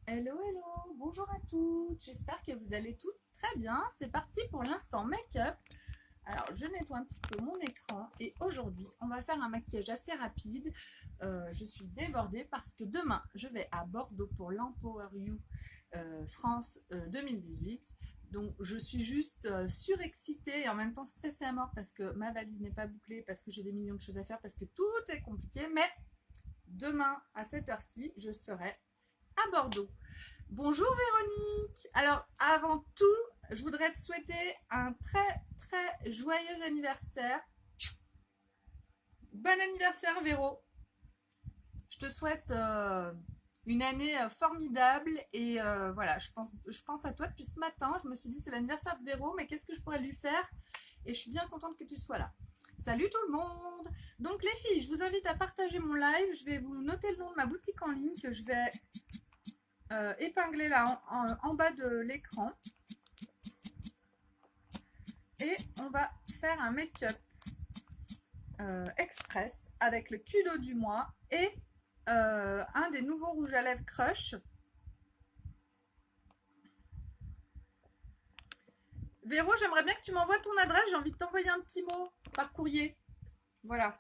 Hello, hello, bonjour à toutes, j'espère que vous allez toutes très bien. C'est parti pour l'instant make-up. Alors, je nettoie un petit peu mon écran et aujourd'hui, on va faire un maquillage assez rapide. Je suis débordée parce que demain, je vais à Bordeaux pour l'Empower You France 2018. Donc, je suis juste surexcitée et en même temps stressée à mort parce que ma valise n'est pas bouclée, parce que j'ai des millions de choses à faire, parce que tout est compliqué. Mais demain, à cette heure-ci, je serai à Bordeaux. Bonjour Véronique. Alors avant tout, je voudrais te souhaiter un très très joyeux anniversaire. Bon anniversaire Véro. Je te souhaite une année formidable et voilà, je pense à toi depuis ce matin. Je me suis dit c'est l'anniversaire de Véro, mais qu'est-ce que je pourrais lui faire? Et je suis bien contente que tu sois là. Salut tout le monde. Donc les filles, je vous invite à partager mon live. Je vais vous noter le nom de ma boutique en ligne que je vais épingler là en bas de l'écran. Et on va faire un make-up express avec le Kudo du mois et un des nouveaux rouges à lèvres Crush. Véro, j'aimerais bien que tu m'envoies ton adresse. J'ai envie de t'envoyer un petit mot par courrier. Voilà.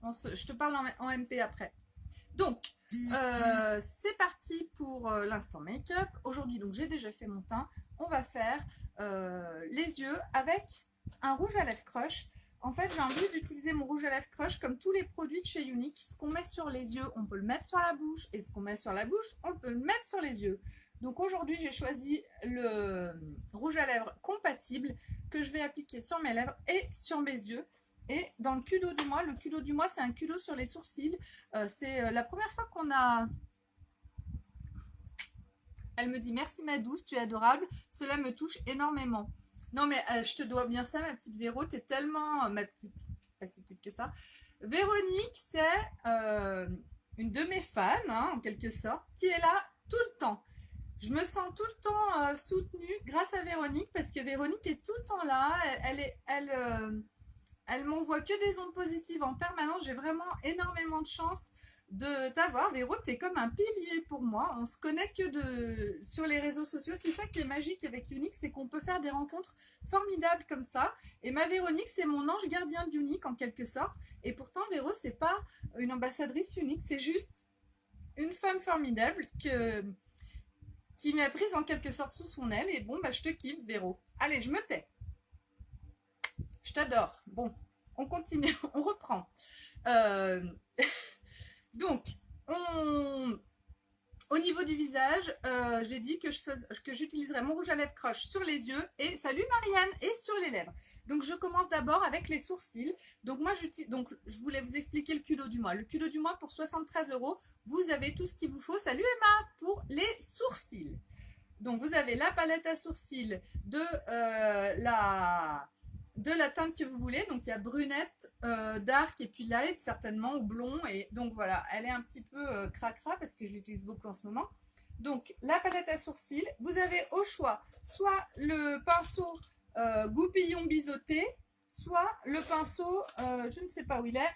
Je te parle en MP après. Donc, c'est parti pour l'instant make-up. Aujourd'hui, donc j'ai déjà fait mon teint. On va faire les yeux avec un rouge à lèvres Crush. En fait, j'ai envie d'utiliser mon rouge à lèvres Crush comme tous les produits de chez Unique. Ce qu'on met sur les yeux, on peut le mettre sur la bouche. Et ce qu'on met sur la bouche, on peut le mettre sur les yeux. Donc aujourd'hui, j'ai choisi le rouge à lèvres compatible que je vais appliquer sur mes lèvres et sur mes yeux. Et dans le Kudo du mois, c'est un Kudo sur les sourcils. C'est la première fois qu'on a... Elle me dit merci ma douce, tu es adorable, cela me touche énormément. Non mais je te dois bien ça ma petite Véro, t'es tellement... ma petite, pas si petite que ça. Véronique, c'est une de mes fans, hein, en quelque sorte, qui est là tout le temps. Je me sens tout le temps soutenue grâce à Véronique parce que Véronique est tout le temps là. Elle m'envoie que des ondes positives en permanence. J'ai vraiment énormément de chance de t'avoir. Véro, t'es comme un pilier pour moi. On se connaît sur les réseaux sociaux. C'est ça qui est magique avec Unique, c'est qu'on peut faire des rencontres formidables comme ça. Et ma Véronique, c'est mon ange gardien d'Unique en quelque sorte. Et pourtant, Véro, c'est pas une ambassadrice Unique, c'est juste une femme formidable qui m'a prise en quelque sorte sous son aile. Et bon, bah, je te kiffe, Véro. Allez, je me tais. Je t'adore. Bon, on continue, on reprend. Euh, donc, au niveau du visage, j'ai dit que j'utiliserais mon rouge à lèvres Crush sur les yeux et salut Marianne et sur les lèvres. Donc je commence d'abord avec les sourcils. Donc je voulais vous expliquer le Kudo du mois. Le Kudo du mois pour 73 €, vous avez tout ce qu'il vous faut. Salut Emma pour les sourcils. Donc vous avez la palette à sourcils de la teinte que vous voulez. Donc il y a brunette, dark et puis light certainement, ou blond. Et donc voilà, elle est un petit peu cracra parce que je l'utilise beaucoup en ce moment. Donc la palette à sourcils, vous avez au choix soit le pinceau goupillon biseauté, soit le pinceau, je ne sais pas où il est,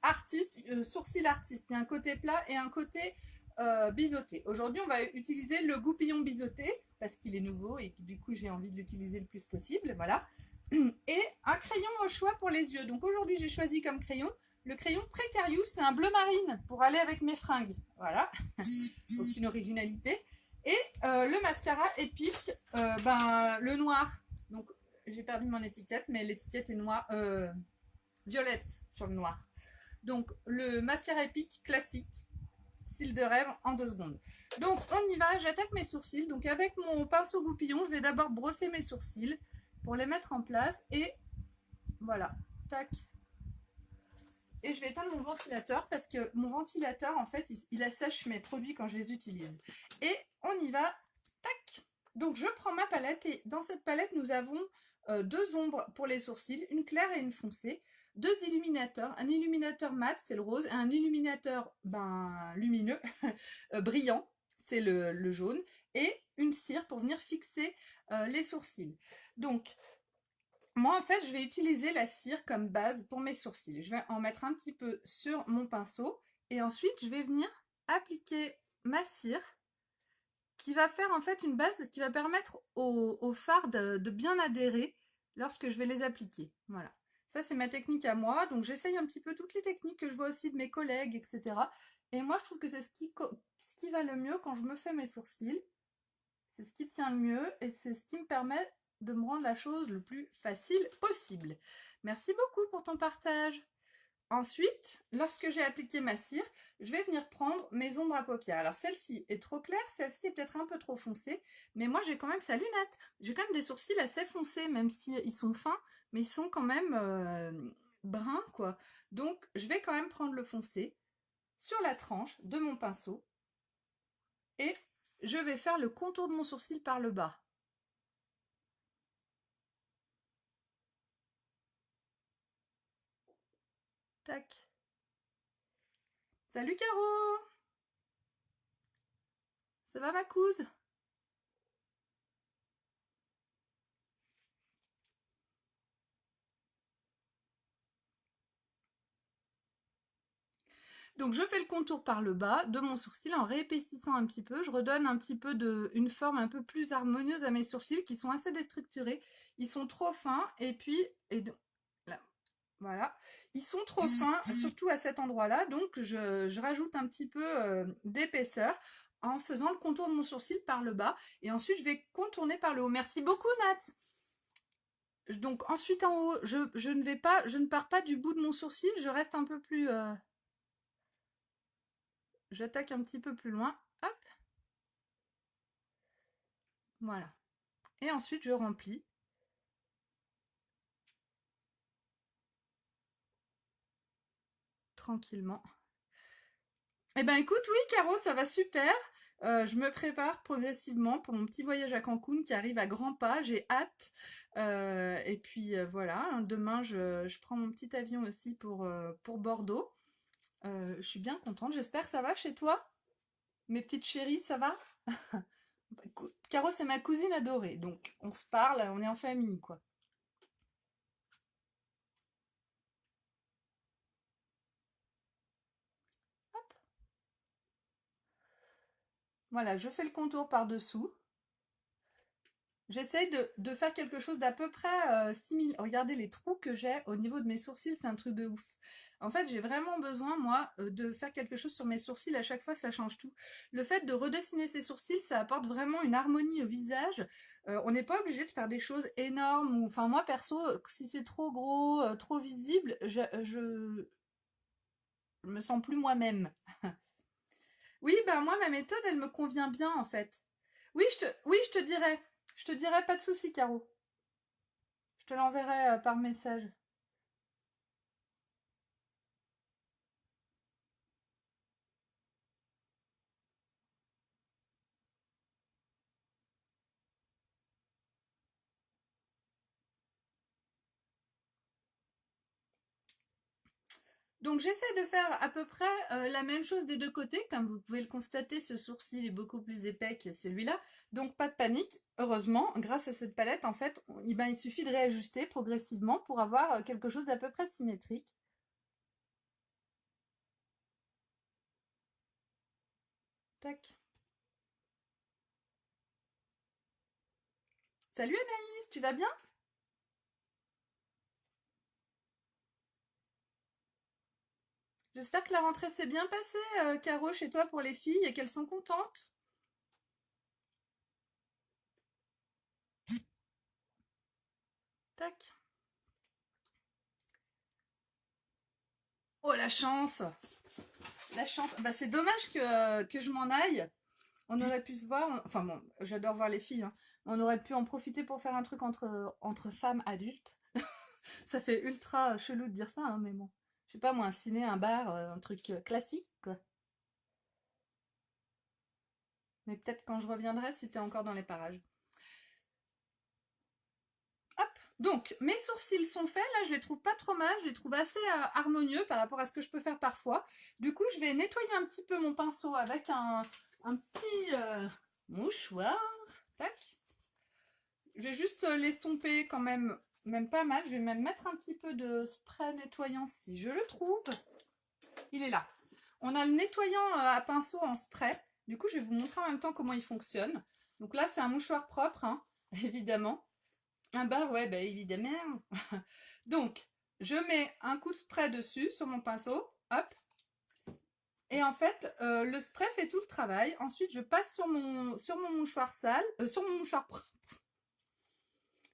artiste, sourcil artiste. Il y a un côté plat et un côté biseauté. Aujourd'hui, on va utiliser le goupillon biseauté parce qu'il est nouveau et du coup, j'ai envie de l'utiliser le plus possible. Voilà. Et un crayon au choix pour les yeux. Donc aujourd'hui, j'ai choisi comme crayon le crayon Precarious. C'est un bleu marine pour aller avec mes fringues. Voilà. Aucune originalité. Et le mascara Epic, le noir. Donc j'ai perdu mon étiquette, mais l'étiquette est noire, violette sur le noir. Donc le mascara Epic classique, cils de rêve en 2 secondes. Donc on y va, j'attaque mes sourcils. Donc avec mon pinceau goupillon, je vais d'abord brosser mes sourcils pour les mettre en place. Et voilà, tac. Et je vais éteindre mon ventilateur parce que mon ventilateur, en fait, il assèche mes produits quand je les utilise. Et on y va, tac. Donc je prends ma palette et dans cette palette, nous avons 2 ombres pour les sourcils, une claire et une foncée. 2 illuminateurs, un illuminateur mat, c'est le rose, et un illuminateur lumineux, brillant, c'est le jaune, et une cire pour venir fixer les sourcils. Donc, moi en fait, je vais utiliser la cire comme base pour mes sourcils. Je vais en mettre un petit peu sur mon pinceau, et ensuite je vais venir appliquer ma cire qui va faire en fait une base qui va permettre au fard de bien adhérer lorsque je vais les appliquer. Voilà. Ça, c'est ma technique à moi. Donc, j'essaye un petit peu toutes les techniques que je vois aussi de mes collègues, etc. Et moi, je trouve que c'est ce qui va le mieux quand je me fais mes sourcils. C'est ce qui tient le mieux et c'est ce qui me permet de me rendre la chose le plus facile possible. Merci beaucoup pour ton partage. Ensuite, lorsque j'ai appliqué ma cire, je vais venir prendre mes ombres à paupières. Alors celle-ci est trop claire, celle-ci est peut-être un peu trop foncée, mais moi j'ai quand même sa lunette. J'ai quand même des sourcils assez foncés, même si ils sont fins, mais ils sont quand même bruns, quoi. Donc je vais quand même prendre le foncé sur la tranche de mon pinceau et je vais faire le contour de mon sourcil par le bas. Tac. Salut Caro! Ça va ma couse? Donc je fais le contour par le bas de mon sourcil en réépaississant un petit peu. Je redonne un petit peu une forme un peu plus harmonieuse à mes sourcils qui sont assez déstructurés. Ils sont trop fins et puis là, voilà, ils sont trop fins surtout à cet endroit-là. Donc je rajoute un petit peu d'épaisseur en faisant le contour de mon sourcil par le bas et ensuite je vais contourner par le haut. Merci beaucoup Nat. Donc ensuite en haut, je ne pars pas du bout de mon sourcil, je reste un peu plus j'attaque un petit peu plus loin. Hop. Voilà. Et ensuite, je remplis. Tranquillement. Eh ben écoute, oui, Caro, ça va super. Je me prépare progressivement pour mon petit voyage à Cancun qui arrive à grands pas. J'ai hâte. Et puis voilà, hein, demain, je prends mon petit avion aussi pour Bordeaux. Je suis bien contente. J'espère que ça va chez toi. Mes petites chéries, ça va? Caro, c'est ma cousine adorée. Donc, on se parle, on est en famille, quoi. Voilà, je fais le contour par-dessous. J'essaye de faire quelque chose d'à peu près similaire. Regardez les trous que j'ai au niveau de mes sourcils, c'est un truc de ouf. En fait, j'ai vraiment besoin, moi, de faire quelque chose sur mes sourcils. À chaque fois, ça change tout. Le fait de redessiner ses sourcils, ça apporte vraiment une harmonie au visage. On n'est pas obligé de faire des choses énormes. Enfin, moi, perso, si c'est trop gros, trop visible, je me sens plus moi-même. Oui, bah moi, ma méthode, elle me convient bien, en fait. Oui, je te dirai. Je te dirai, pas de souci, Caro. Je te l'enverrai par message. Donc j'essaie de faire à peu près la même chose des deux côtés. Comme vous pouvez le constater, ce sourcil est beaucoup plus épais que celui-là. Donc pas de panique. Heureusement, grâce à cette palette, en fait, il suffit de réajuster progressivement pour avoir quelque chose d'à peu près symétrique. Tac. Salut Anaïs, tu vas bien? J'espère que la rentrée s'est bien passée, Caro, chez toi pour les filles et qu'elles sont contentes. Tac. Oh la chance! La chance. Bah, c'est dommage que je m'en aille. On aurait pu se voir. Enfin bon, j'adore voir les filles, hein. On aurait pu en profiter pour faire un truc entre femmes adultes. Ça fait ultra chelou de dire ça, hein, mais bon. Je sais pas moi, un ciné, un bar, un truc classique, quoi. Mais peut-être quand je reviendrai, si t'es encore dans les parages. Hop. Donc, mes sourcils sont faits. Là, je les trouve pas trop mal. Je les trouve assez harmonieux par rapport à ce que je peux faire parfois. Du coup, je vais nettoyer un petit peu mon pinceau avec un petit mouchoir. Tac. Je vais juste l'estomper quand même pas mal. Je vais même mettre un petit peu de spray nettoyant si je le trouve. Il est là. On a le nettoyant à pinceau en spray. Du coup, je vais vous montrer en même temps comment il fonctionne. Donc là, c'est un mouchoir propre, hein, évidemment. Ah bah ouais, bah évidemment. Donc, je mets un coup de spray dessus sur mon pinceau. Hop. Et en fait, le spray fait tout le travail. Ensuite, je passe sur mon mouchoir sale, sur mon mouchoir propre.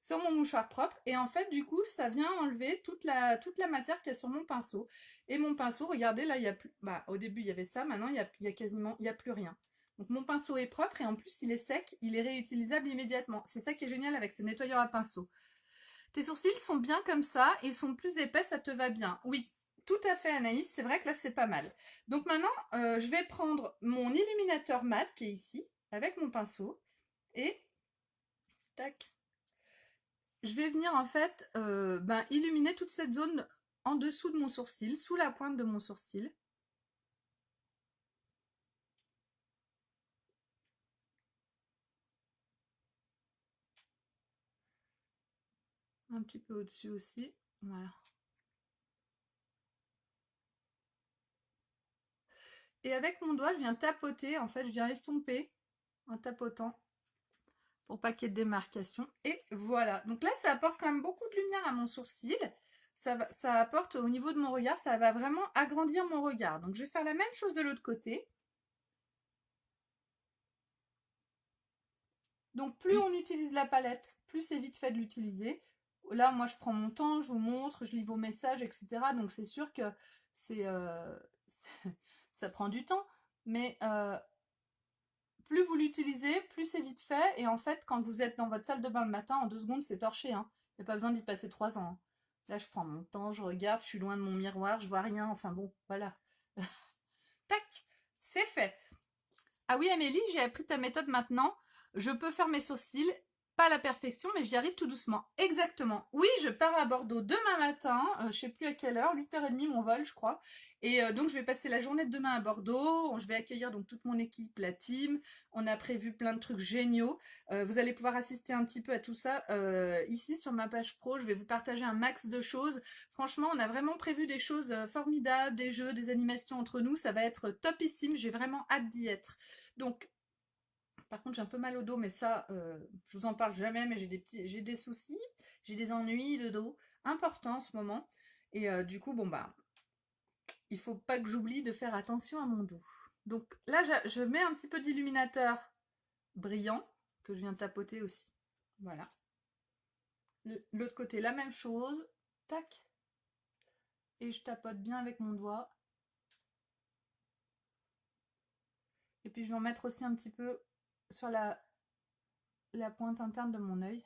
Sur mon mouchoir propre. Et en fait, du coup, ça vient enlever toute la matière qu'il y a sur mon pinceau. Et mon pinceau, regardez, là, il y a plus... Bah, au début, il y avait ça. Maintenant, il y a quasiment... Il n'y a plus rien. Donc, mon pinceau est propre et en plus, il est sec. Il est réutilisable immédiatement. C'est ça qui est génial avec ce nettoyeur à pinceau. Tes sourcils sont bien comme ça. Ils sont plus épais, ça te va bien. Oui, tout à fait, Anaïs. C'est vrai que là, c'est pas mal. Donc, maintenant, je vais prendre mon illuminateur mat qui est ici, avec mon pinceau. Et... Tac. Je vais venir en fait illuminer toute cette zone en dessous de mon sourcil, sous la pointe de mon sourcil. Un petit peu au-dessus aussi. Voilà. Et avec mon doigt, je viens tapoter, en fait, je viens estomper en tapotant pour pas qu'il y ait de démarcation. Et voilà. Donc là, ça apporte quand même beaucoup de lumière à mon sourcil. Ça apporte au niveau de mon regard, ça va vraiment agrandir mon regard. Donc je vais faire la même chose de l'autre côté. Donc plus on utilise la palette, plus c'est vite fait de l'utiliser. Là, moi, je prends mon temps, je vous montre, je lis vos messages, etc. Donc c'est sûr que c'est ça prend du temps. Mais plus vous l'utilisez, plus c'est vite fait. Et en fait, quand vous êtes dans votre salle de bain le matin, en 2 secondes, c'est torché. Hein. Il n'y a pas besoin d'y passer 3 ans. Hein. Là, je prends mon temps, je regarde, je suis loin de mon miroir, je vois rien. Enfin bon, voilà. Tac, c'est fait. Ah oui, Amélie, j'ai appris ta méthode maintenant. Je peux faire mes sourcils, pas à la perfection, mais j'y arrive tout doucement. Exactement. Oui, je pars à Bordeaux demain matin, je sais plus à quelle heure, 8h30 mon vol, je crois. Et donc, je vais passer la journée de demain à Bordeaux. Je vais accueillir donc toute mon équipe, la team. On a prévu plein de trucs géniaux. Vous allez pouvoir assister un petit peu à tout ça ici sur ma page pro. Je vais vous partager un max de choses. Franchement, on a vraiment prévu des choses formidables, des jeux, des animations entre nous. Ça va être topissime. J'ai vraiment hâte d'y être. Donc, par contre, j'ai un peu mal au dos, mais ça, je vous en parle jamais, mais j'ai des soucis, j'ai des ennuis de dos importants en ce moment. Et du coup, bon bah, il faut pas que j'oublie de faire attention à mon dos. Donc là, je mets un petit peu d'illuminateur brillant, que je viens de tapoter aussi. Voilà. L'autre côté, la même chose. Tac. Et je tapote bien avec mon doigt. Et puis je vais en mettre aussi un petit peu sur la pointe interne de mon œil.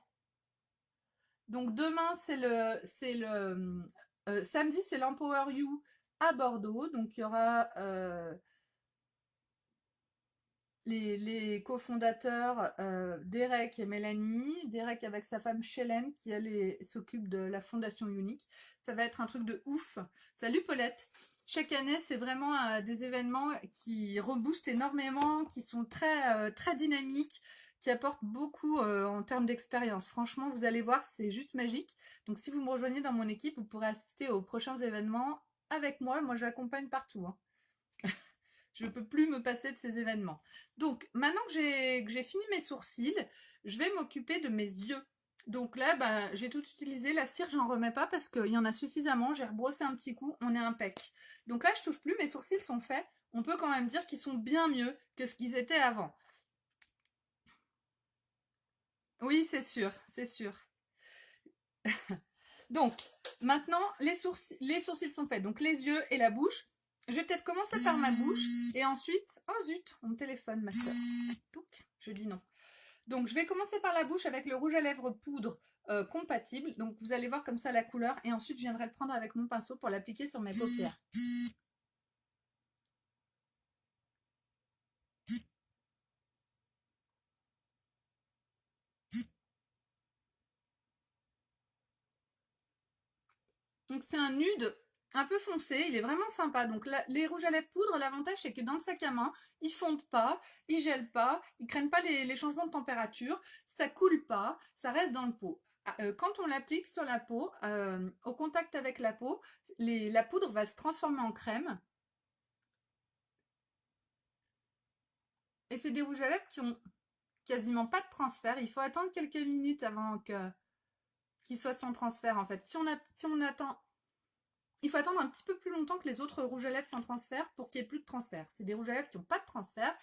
Donc demain, samedi, c'est l'Empower You à Bordeaux. Donc il y aura les cofondateurs Derek et Mélanie. Derek avec sa femme Shellen qui elle s'occupe de la fondation Unique. Ça va être un truc de ouf. Salut Paulette. Chaque année, c'est vraiment des événements qui reboostent énormément, qui sont très dynamiques, qui apportent beaucoup en termes d'expérience. Franchement, vous allez voir, c'est juste magique. Donc si vous me rejoignez dans mon équipe, vous pourrez assister aux prochains événements avec moi. Moi, j'accompagne partout. Hein. Je ne peux plus me passer de ces événements. Donc, maintenant que j'ai fini mes sourcils, je vais m'occuper de mes yeux. Donc là, ben, j'ai tout utilisé. La cire, j'en remets pas parce qu'il y en a suffisamment. J'ai rebrossé un petit coup, on est impec. Donc là, je touche plus. Mes sourcils sont faits. On peut quand même dire qu'ils sont bien mieux que ce qu'ils étaient avant. Oui, c'est sûr, c'est sûr. Donc, maintenant, les sourcils sont faits. Donc, les yeux et la bouche. Je vais peut-être commencer par ma bouche. Et ensuite... Oh zut, on me téléphone, ma soeur. Donc, je dis non. Donc, je vais commencer par la bouche avec le rouge à lèvres poudre compatible. Donc, vous allez voir comme ça la couleur. Et ensuite, je viendrai le prendre avec mon pinceau pour l'appliquer sur mes paupières. Donc, c'est un nude un peu foncé, il est vraiment sympa. Donc les rouges à lèvres poudre, l'avantage c'est que dans le sac à main, ils fondent pas, ils gèlent pas, ils craignent pas les changements de température, ça coule pas, ça reste dans le pot. Quand on l'applique sur la peau, au contact avec la peau, la poudre va se transformer en crème Et c'est des rouges à lèvres qui ont quasiment pas de transfert. Il faut attendre quelques minutes avant qu'ils soient sans transfert en fait. Si on attend, il faut attendre un petit peu plus longtemps que les autres rouges à lèvres sans transfert pour qu'il n'y ait plus de transfert. C'est des rouges à lèvres qui n'ont pas de transfert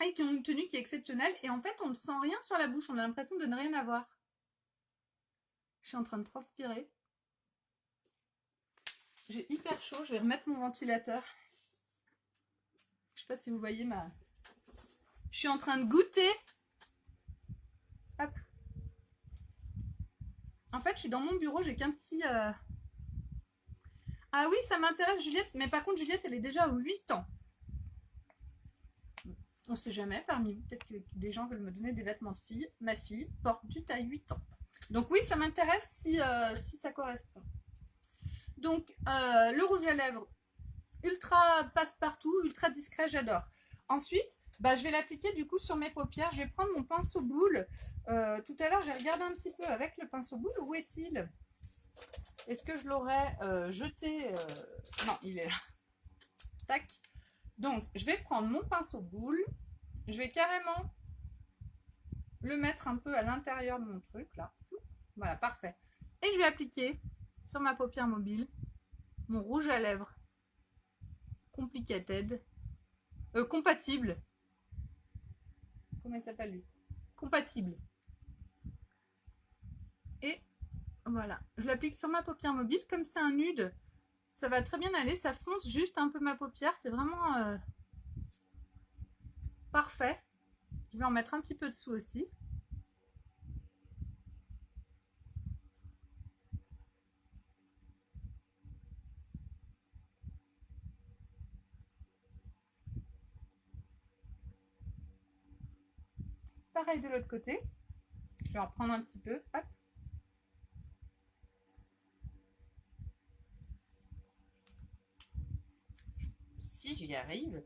et qui ont une tenue qui est exceptionnelle. Et en fait, on ne sent rien sur la bouche. On a l'impression de ne rien avoir. Je suis en train de transpirer. J'ai hyper chaud. Je vais remettre mon ventilateur. Je sais pas si vous voyez ma... Je suis en train de goûter. Hop. En fait, je suis dans mon bureau. J'ai qu'un petit... Ah oui, ça m'intéresse, Juliette. Mais par contre, Juliette, elle est déjà à 8 ans. On sait jamais, parmi vous, peut-être que des gens veulent me donner des vêtements de fille. Ma fille porte du taille 8 ans. Donc oui, ça m'intéresse si ça correspond. Donc, le rouge à lèvres, ultra passe-partout, ultra discret, j'adore. Ensuite, je vais l'appliquer du coup sur mes paupières. Je vais prendre mon pinceau boule. Tout à l'heure, j'ai regardé un petit peu avec le pinceau boule. Où est-il? Est-ce que je l'aurais jeté? Non, il est là. Tac. Donc, je vais prendre mon pinceau boule. Je vais carrément le mettre un peu à l'intérieur de mon truc, là. Voilà, parfait. Et je vais appliquer sur ma paupière mobile mon rouge à lèvres Complicated. Compatible. Comment il s'appelle lui? Compatible. Et voilà. Je l'applique sur ma paupière mobile. Comme c'est un nude, ça va très bien aller. Ça fonce juste un peu ma paupière. C'est vraiment parfait. Je vais en mettre un petit peu dessous aussi. Pareil de l'autre côté. Je vais en prendre un petit peu. Hop. Si j'y arrive.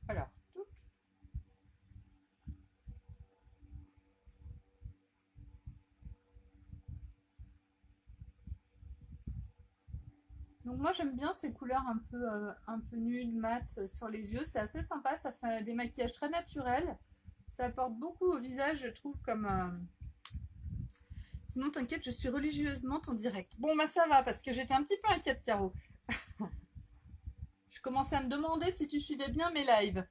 Alors, tout. Donc moi j'aime bien ces couleurs un peu nudes, mat sur les yeux. C'est assez sympa. Ça fait des maquillages très naturels. Ça apporte beaucoup au visage, je trouve, comme... Sinon, t'inquiète, je suis religieusement en direct. Bon, ça va, parce que j'étais un petit peu inquiète, Caro. Je commençais à me demander si tu suivais bien mes lives.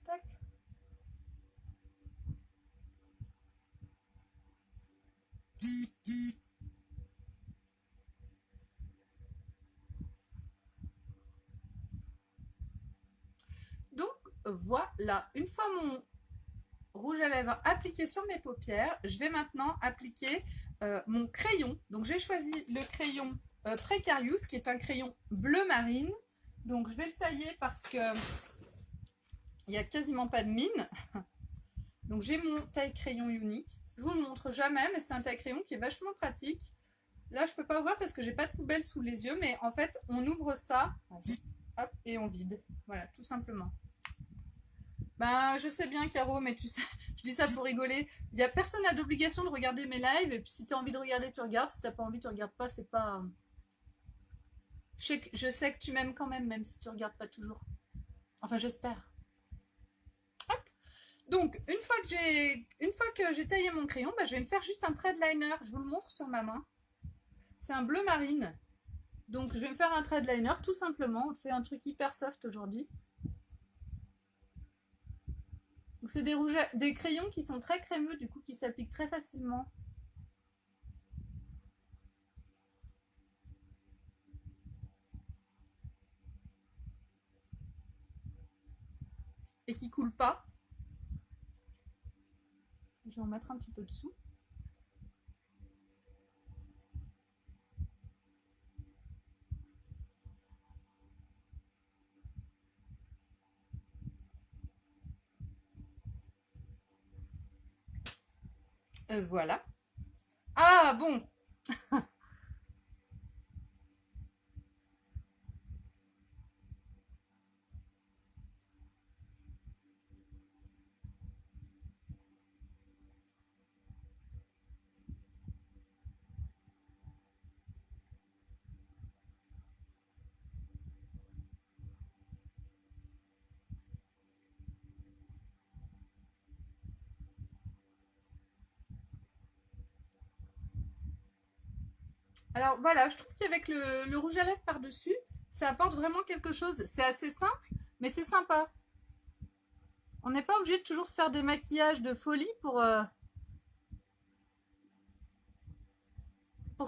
Tac. Donc, voilà. Une fois mon rouge à lèvres appliqué sur mes paupières, je vais maintenant appliquer mon crayon. Donc, j'ai choisi le crayon Precarious, qui est un crayon bleu marine. Donc, je vais le tailler parce que il n'y a quasiment pas de mine. Donc, j'ai mon taille crayon unique. Je vous le montre jamais, mais c'est un taille crayon qui est vachement pratique. Là, je peux pas ouvrir parce que j'ai pas de poubelle sous les yeux, mais en fait, on ouvre ça, hop, et on vide. Voilà, tout simplement. Je sais bien, Caro, mais tu sais, je dis ça pour rigoler. Il y a personne n'a d'obligation de regarder mes lives, et puis si tu as envie de regarder, tu regardes. Si t'as pas envie, tu regardes pas, c'est pas... Je sais que tu m'aimes quand même si tu regardes pas toujours. Enfin, j'espère. Hop. Donc, une fois que j'ai taillé mon crayon, je vais me faire juste un trait de liner. Je vous le montre sur ma main. C'est un bleu marine. Donc, je vais me faire un trait de liner, tout simplement. On fait un truc hyper soft aujourd'hui. Donc, c'est des crayons qui sont très crémeux, du coup, qui s'appliquent très facilement. Et qui coulent pas. Je vais en mettre un petit peu dessous. Voilà. Ah bon. Alors voilà, je trouve qu'avec le rouge à lèvres par-dessus, ça apporte vraiment quelque chose. C'est assez simple, mais c'est sympa. On n'est pas obligé de toujours se faire des maquillages de folie pour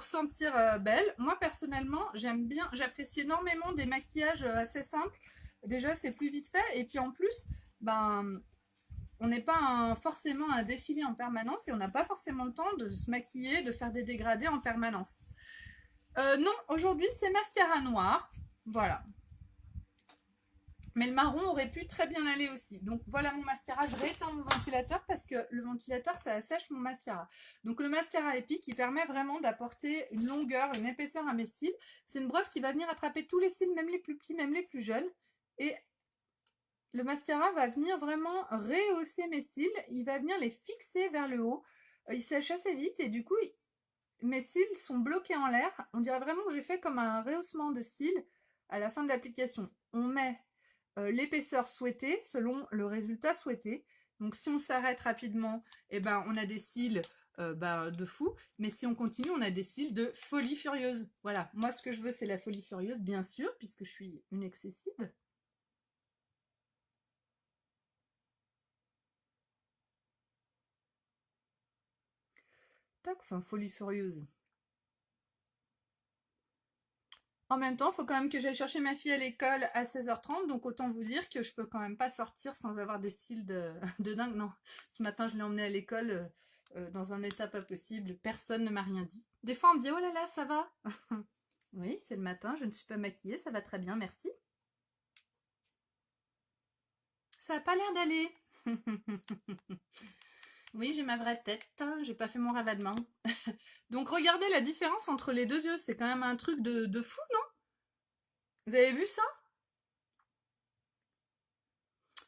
se sentir belle. Moi personnellement, j'aime bien, j'apprécie énormément des maquillages assez simples. Déjà, c'est plus vite fait, et puis en plus, ben, on n'est pas forcément un défilé en permanence et on n'a pas forcément le temps de se maquiller, de faire des dégradés en permanence. Non, aujourd'hui c'est mascara noir. Voilà. Mais le marron aurait pu très bien aller aussi. Donc voilà mon mascara. Je rééteins mon ventilateur parce que le ventilateur, ça assèche mon mascara. Donc le mascara Epic, qui permet vraiment d'apporter une longueur, une épaisseur à mes cils. C'est une brosse qui va venir attraper tous les cils, même les plus petits, même les plus jeunes. Et le mascara va venir vraiment rehausser mes cils. Il va venir les fixer vers le haut. Il sèche assez vite et du coup, mes cils sont bloqués en l'air. On dirait vraiment que j'ai fait comme un rehaussement de cils à la fin de l'application. On met l'épaisseur souhaitée selon le résultat souhaité. Donc si on s'arrête rapidement, eh ben, on a des cils de fou. Mais si on continue, on a des cils de folie furieuse. Voilà, moi ce que je veux c'est la folie furieuse, bien sûr, puisque je suis une excessive. Tac, enfin folie furieuse. En même temps, il faut quand même que j'aille chercher ma fille à l'école à 16h30, donc autant vous dire que je peux quand même pas sortir sans avoir des cils de dingue. Non, ce matin, je l'ai emmenée à l'école dans un état pas possible. Personne ne m'a rien dit. Des fois, on me dit, oh là là, ça va? Oui, c'est le matin, je ne suis pas maquillée, ça va très bien, merci. Ça n'a pas l'air d'aller. Oui, j'ai ma vraie tête, j'ai pas fait mon ravalement. Donc regardez la différence entre les deux yeux, c'est quand même un truc de fou, non? Vous avez vu ça?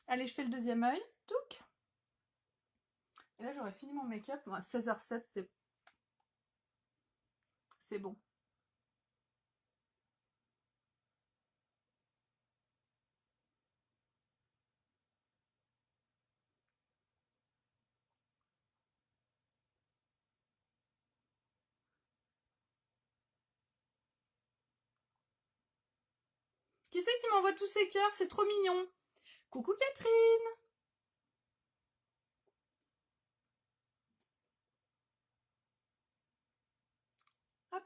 Allez, je fais le deuxième œil. Touc. Et là, j'aurais fini mon make-up. Bon, 16h07, c'est bon. Qui c'est qui m'envoie tous ces cœurs? C'est trop mignon. Coucou Catherine. Hop.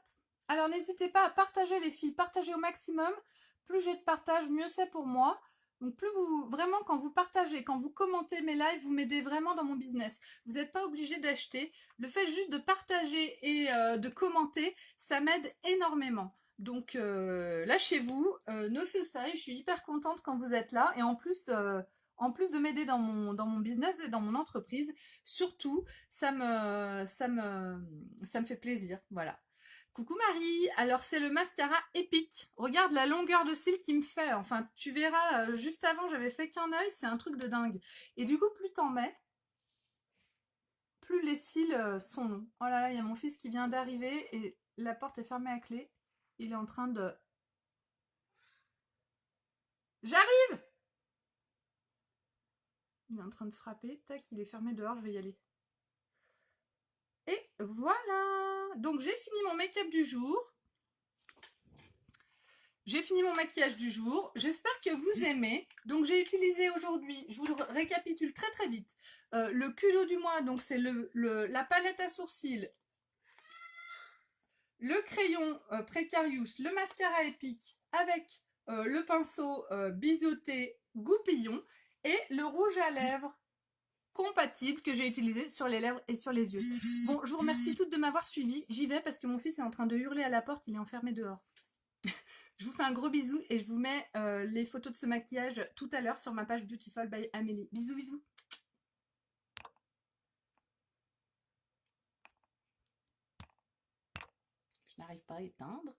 Alors, n'hésitez pas à partager les filles. Partagez au maximum. Plus j'ai de partage, mieux c'est pour moi. Donc plus vous, vraiment quand vous partagez, quand vous commentez mes lives, vous m'aidez vraiment dans mon business. Vous n'êtes pas obligé d'acheter. Le fait juste de partager et de commenter, ça m'aide énormément. Donc lâchez-vous, no suicide, je suis hyper contente quand vous êtes là. Et en plus de m'aider dans mon business et dans mon entreprise, surtout, ça me fait plaisir. Voilà. Coucou Marie, alors c'est le mascara épique. Regarde la longueur de cils qu'il me fait. Enfin, tu verras, juste avant j'avais fait qu'un œil, c'est un truc de dingue. Et du coup, plus t'en mets, plus les cils sont longs. Oh là là, il y a mon fils qui vient d'arriver et la porte est fermée à clé. Il est en train de... J'arrive! Il est en train de frapper. Tac, il est fermé dehors, je vais y aller. Et voilà! Donc j'ai fini mon make-up du jour. J'ai fini mon maquillage du jour. J'espère que vous aimez. Donc j'ai utilisé aujourd'hui, je vous le récapitule très très vite, le culot du mois. Donc c'est la palette à sourcils, le crayon Precarious, le mascara épique avec le pinceau biseauté Goupillon et le rouge à lèvres compatible que j'ai utilisé sur les lèvres et sur les yeux. Bon, je vous remercie toutes de m'avoir suivi. J'y vais parce que mon fils est en train de hurler à la porte. Il est enfermé dehors. Je vous fais un gros bisou et je vous mets les photos de ce maquillage tout à l'heure sur ma page Beautiful by Amélie. Bisous, bisous. Je n'arrive pas à éteindre.